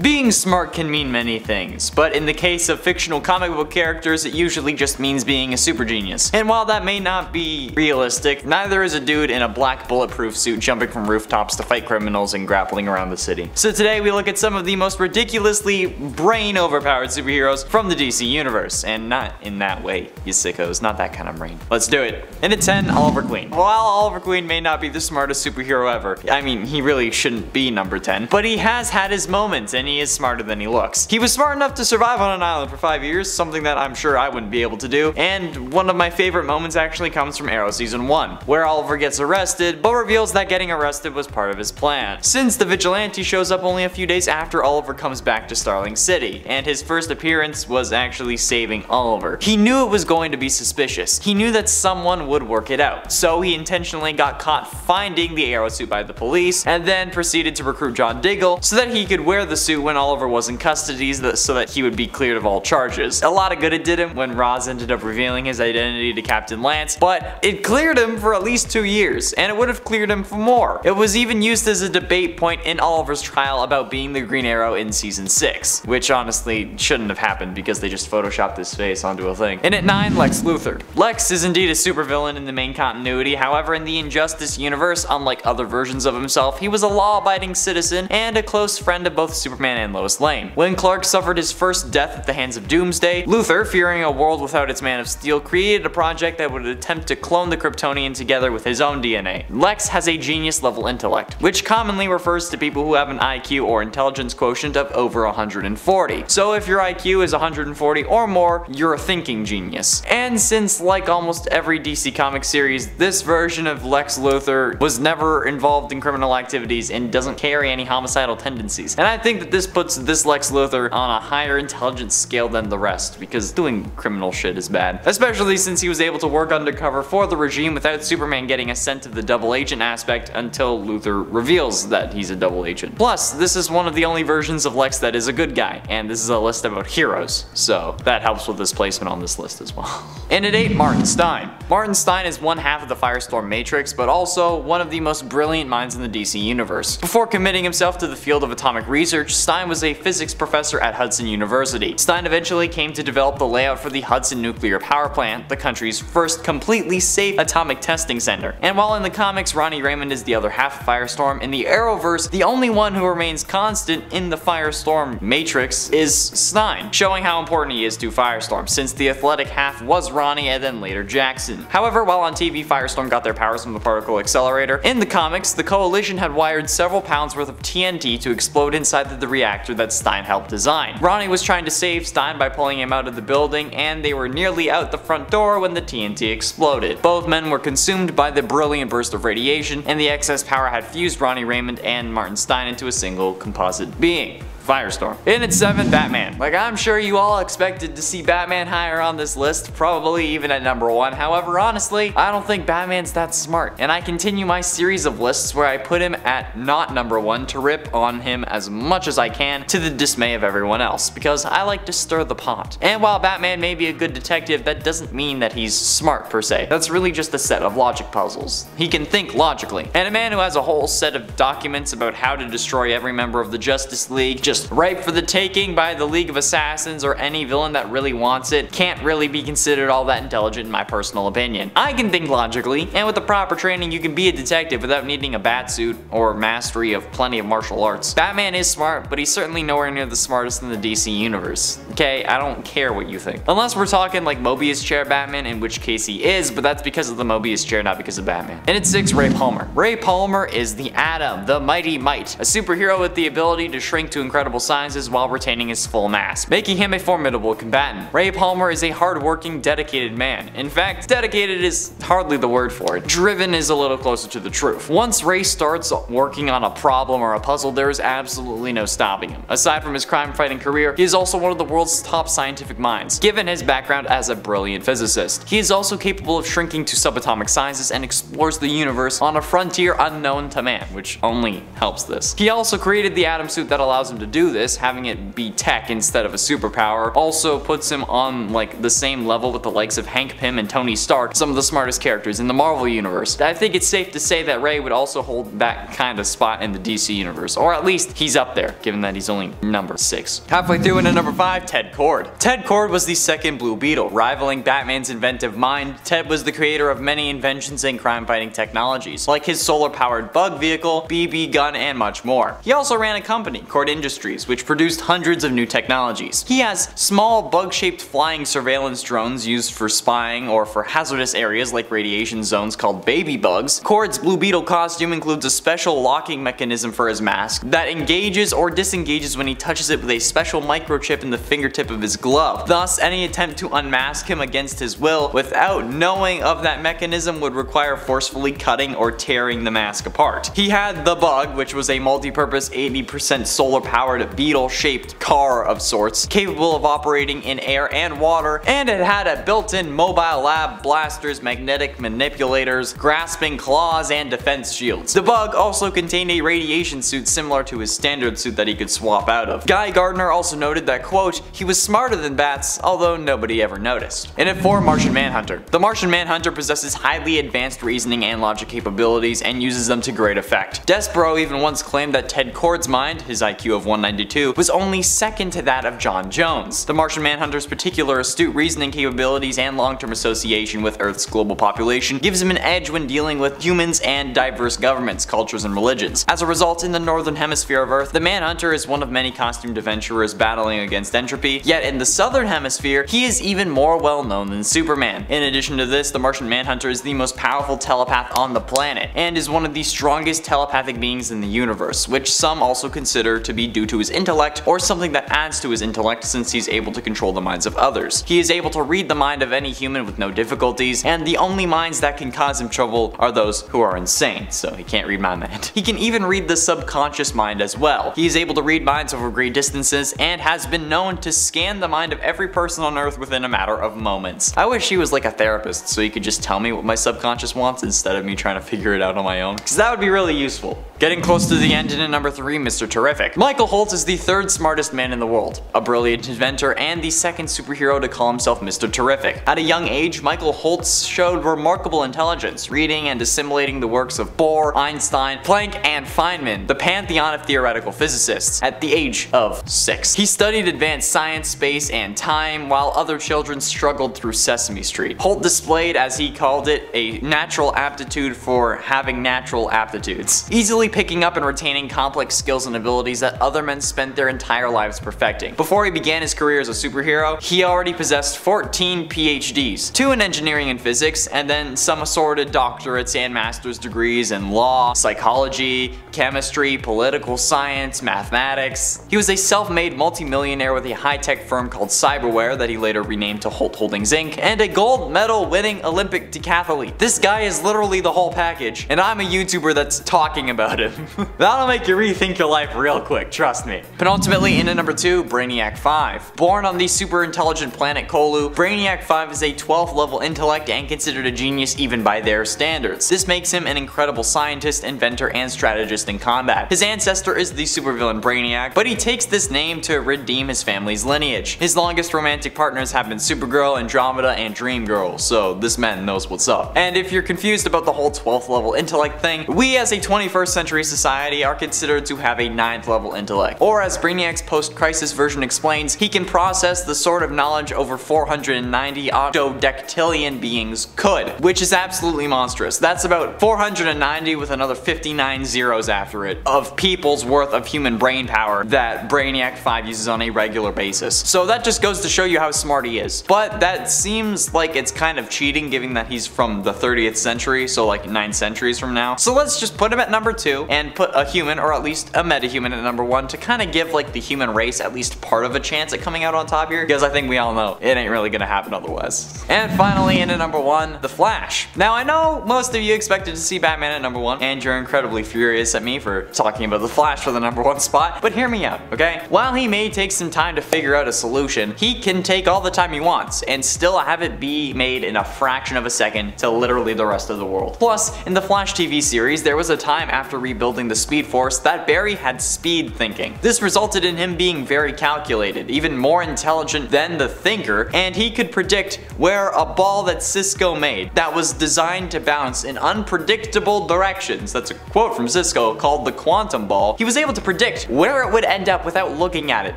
Being smart can mean many things, but in the case of fictional comic book characters, it usually just means being a super genius. And while that may not be realistic, neither is a dude in a black bulletproof suit jumping from rooftops to fight criminals and grappling around the city. So today we look at some of the most ridiculously brain overpowered superheroes from the DC universe, and not in that way, you sickos, not that kind of brain. Let's do it. And at 10, Oliver Queen. While Oliver Queen may not be the smartest superhero ever, I mean, he really shouldn't be number 10, but he has had his moments and he is smarter than he looks. He was smart enough to survive on an island for 5 years, something that I'm sure I wouldn't be able to do, and one of my favorite moments actually comes from Arrow Season 1, where Oliver gets arrested, but reveals that getting arrested was part of his plan, since the vigilante shows up only a few days after Oliver comes back to Starling City, and his first appearance was actually saving Oliver. He knew it was going to be suspicious. He knew that someone would work it out, so he intentionally got caught finding the arrow suit by the police, and then proceeded to recruit John Diggle so that he could wear the suit when Oliver was in custody so that he would be cleared of all charges. A lot of good it did him when Roz ended up revealing his identity to Captain Lance, but it cleared him for at least 2 years, and it would have cleared him for more. It was even used as a debate point in Oliver's trial about being the Green Arrow in Season 6, which honestly shouldn't have happened because they just photoshopped his face onto a thing. And at 9, Lex Luthor. Lex is indeed a supervillain in the main continuity, however in the Injustice universe, unlike other versions of himself, he was a law-abiding citizen and a close friend of both Superman and Lois Lane. When Clark suffered his first death at the hands of Doomsday, Luthor, fearing a world without its Man of Steel, created a project that would attempt to clone the Kryptonian together with his own DNA. Lex has a genius-level intellect, which commonly refers to people who have an IQ or intelligence quotient of over 140. So if your IQ is 140 or more, you're a thinking genius. And since, like almost every DC comic series, this version of Lex Luthor was never involved in criminal activities and doesn't carry any homicidal tendencies. And I think that this puts this Lex Luthor on a higher intelligence scale than the rest, because doing criminal shit is bad. Especially since he was able to work undercover for the regime without Superman getting a sense of the double agent aspect until Luthor reveals that he's a double agent. Plus, this is one of the only versions of Lex that is a good guy, and this is a list about heroes, so that helps with his placement on this list as well. And at 8, Martin Stein. Martin Stein is one half of the Firestorm Matrix, but also one of the most brilliant minds in the DC universe. Before committing himself to the field of atomic research, Stein was a physics professor at Hudson University. Stein eventually came to develop the layout for the Hudson Nuclear Power Plant, the country's first completely safe atomic testing center. And while in the comics Ronnie Raymond is the other half of Firestorm, in the Arrowverse, the only one who remains constant in the Firestorm Matrix is Stein, showing how important he is to Firestorm, since the athletic half was Ronnie and then later Jackson. However, while on TV, Firestorm got their powers from the particle accelerator. In the comics, the Coalition had wired several pounds worth of TNT to explode inside the reactor that Stein helped design. Ronnie was trying to save Stein by pulling him out of the building, and they were nearly out the front door when the TNT exploded. Both men were consumed by the brilliant burst of radiation, and the excess power had fused Ronnie Raymond and Martin Stein into a single composite being. Firestorm. And at 7, Batman. Like, I'm sure you all expected to see Batman higher on this list, probably even at number 1. However, honestly, I don't think Batman's that smart. And I continue my series of lists where I put him at not number 1 to rip on him as much as I can, to the dismay of everyone else, because I like to stir the pot. And while Batman may be a good detective, that doesn't mean that he's smart per se. That's really just a set of logic puzzles. He can think logically. And a man who has a whole set of documents about how to destroy every member of the Justice League, just ripe for the taking by the League of Assassins or any villain that really wants it, can't really be considered all that intelligent in my personal opinion. I can think logically, and with the proper training you can be a detective without needing a bat suit or mastery of plenty of martial arts. Batman is smart, but he's certainly nowhere near the smartest in the DC universe. Okay, I don't care what you think. Unless we're talking like Mobius chair Batman, in which case he is, but that's because of the Mobius chair, not because of Batman. And at 6, Ray Palmer. Ray Palmer is the Atom, the Mighty Might, a superhero with the ability to shrink to incredible sizes while retaining his full mass, making him a formidable combatant. Ray Palmer is a hard-working, dedicated man. In fact, dedicated is hardly the word for it. Driven is a little closer to the truth. Once Ray starts working on a problem or a puzzle, there is absolutely no stopping him. Aside from his crime-fighting career, he is also one of the world's top scientific minds, given his background as a brilliant physicist. He is also capable of shrinking to subatomic sizes and explores the universe on a frontier unknown to man, which only helps this. He also created the atom suit that allows him to do this, having it be tech instead of a superpower, also puts him on like the same level with the likes of Hank Pym and Tony Stark, some of the smartest characters in the Marvel universe. I think it's safe to say that Ray would also hold that kind of spot in the DC universe, or at least he's up there, given that he's only number 6. Halfway through into number 5, Ted Kord. Ted Kord was the second Blue Beetle. Rivaling Batman's inventive mind, Ted was the creator of many inventions and crime-fighting technologies, like his solar-powered bug vehicle, BB gun, and much more. He also ran a company, Kord Industries, which produced hundreds of new technologies. He has small bug-shaped flying surveillance drones used for spying or for hazardous areas like radiation zones called baby bugs. Kord's Blue Beetle costume includes a special locking mechanism for his mask that engages or disengages when he touches it with a special microchip in the fingertip of his glove. Thus, any attempt to unmask him against his will without knowing of that mechanism would require forcefully cutting or tearing the mask apart. He had the Bug, which was a multi-purpose 80% solar-powered beetle-shaped car of sorts, capable of operating in air and water, and it had a built-in mobile lab, blasters, magnetic manipulators, grasping claws, and defense shields. The Bug also contained a radiation suit similar to his standard suit that he could swap out of. Guy Gardner also noted that, quote, he was smarter than bats, although nobody ever noticed. And at 4, Martian Manhunter. The Martian Manhunter possesses highly advanced reasoning and logic capabilities and uses them to great effect. Despero even once claimed that Ted Kord's mind, his IQ of 192, was only second to that of John Jones. The Martian Manhunter's particular astute reasoning capabilities and long-term association with Earth's global population gives him an edge when dealing with humans and diverse governments, cultures, and religions. As a result, in the northern hemisphere of Earth, the Manhunter is one of many costumed adventurers battling against entropy, yet in the southern hemisphere, he is even more well known than Superman. In addition to this, the Martian Manhunter is the most powerful telepath on the planet, and is one of the strongest telepathic beings in the universe, which some also consider to be due to his intellect, or something that adds to his intellect since he's able to control the minds of others. He is able to read the mind of any human with no difficulties, and the only minds that can cause him trouble are those who are insane, so he can't read my mind. He can even read the subconscious mind as well. He is able to read minds over great distances, and has been known to scan the mind of every person on Earth within a matter of moments. I wish he was like a therapist, so he could just tell me what my subconscious wants instead of me trying to figure it out on my own, because that would be really useful. Getting close to the end, and at number 3, Mr. Terrific. Michael Holt is the 3rd smartest man in the world, a brilliant inventor, and the 2nd superhero to call himself Mr. Terrific. At a young age, Michael Holt showed remarkable intelligence, reading and assimilating the works of Bohr, Einstein, Planck, and Feynman, the pantheon of theoretical physicists, at the age of 6. He studied advanced science, space, and time, while other children struggled through Sesame Street. Holt displayed, as he called it, a natural aptitude for having natural aptitudes, easily picking up and retaining complex skills and abilities that other men spent their entire lives perfecting. Before he began his career as a superhero, he already possessed 14 PhDs, 2 in engineering and physics, and then some assorted doctorates and master's degrees in law, psychology, chemistry, political science, mathematics. He was a self-made multimillionaire with a high-tech firm called Cyberware that he later renamed to Holt Holdings Inc., and a gold medal winning Olympic decathlete. This guy is literally the whole package, and I'm a YouTuber that's talking about him. That'll make you rethink your life real quick, trust me. Penultimately, in at number 2, Braniac 5. Born on the super intelligent planet Kolu, Braniac 5 is a 12th level intellect and considered a genius even by their standards. This makes him an incredible scientist, inventor, and strategist in combat. His ancestor is the supervillain Braniac, but he takes this name to redeem his family's lineage. His longest romantic partners have been Supergirl, Andromeda, and Dream Girl, so this man knows what's up. And if you're confused about the whole 12th level intellect thing, we as a 21st century society are considered to have a 9th level intellect. Or as Braniac's post-crisis version explains, he can process the sort of knowledge over 490 octodectillion beings could, which is absolutely monstrous. That's about 490 with another 59 zeros after it of people's worth of human brain power that Braniac 5 uses on a regular basis. So that just goes to show you how smart he is. But that seems like it's kind of cheating given that he's from the 30th century, so like 9 centuries from now. So let's just put him at number 2 and put a human, or at least a metahuman, at number 1 to kind of give like the human race at least part of a chance at coming out on top here, because I think we all know it ain't really gonna happen otherwise. And finally, in at number 1, The Flash. Now I know most of you expected to see Batman at number 1, and you're incredibly furious at me for talking about The Flash for the number 1 spot, but hear me out, okay? While he may take some time to figure out a solution, he can take all the time he wants and still have it be made in a fraction of a second to literally the rest of the world. Plus, in the Flash TV series, there was a time after rebuilding the Speed Force that Barry had speed think thinking. This resulted in him being very calculated, even more intelligent than the Thinker, and he could predict where a ball that Cisco made that was designed to bounce in unpredictable directions, that's a quote from Cisco, called the quantum ball, he was able to predict where it would end up without looking at it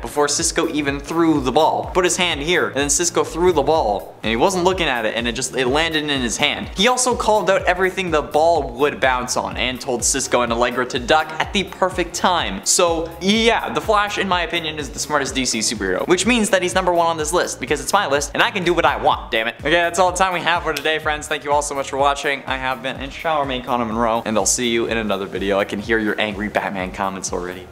before Cisco even threw the ball. Put his hand here, and then Cisco threw the ball, and he wasn't looking at it, and it landed in his hand. He also called out everything the ball would bounce on, and told Cisco and Allegra to duck at the perfect time. So yeah, the Flash, in my opinion, is the smartest DC superhero, which means that he's #1 on this list, because it's my list, and I can do what I want, damn it. Okay, that's all the time we have for today, friends. Thank you all so much for watching. I have been in Shower Main Connor Monroe, and I'll see you in another video. I can hear your angry Batman comments already.